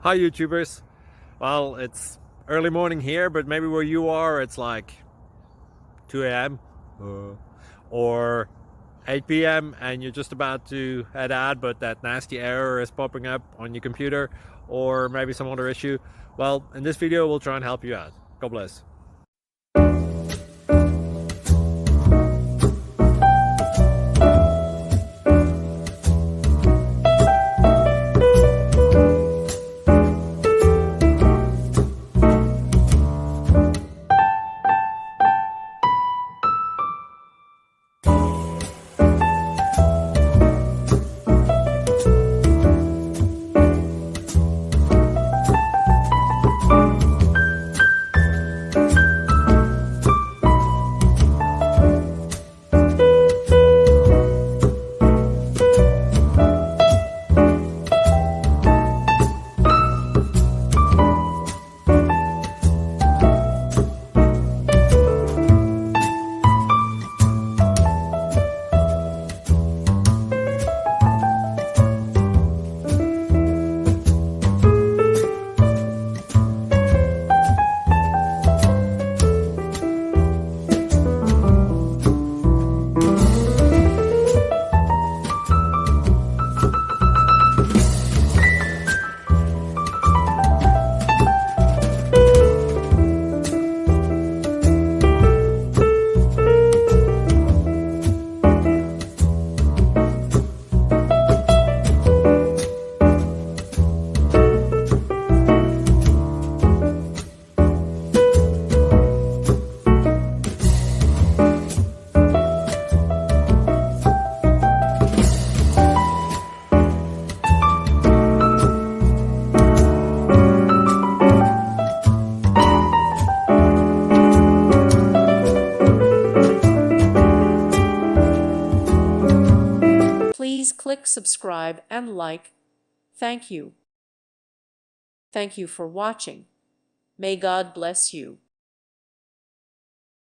Hi YouTubers. Well, it's early morning here, but maybe where you are it's like 2 a.m. or 8 p.m. and you're just about to head out, but that nasty error is popping up on your computer, or maybe some other issue. Well, in this video we'll try and help you out. God bless. Please click subscribe and like. Thank you. Thank you for watching. May God bless you.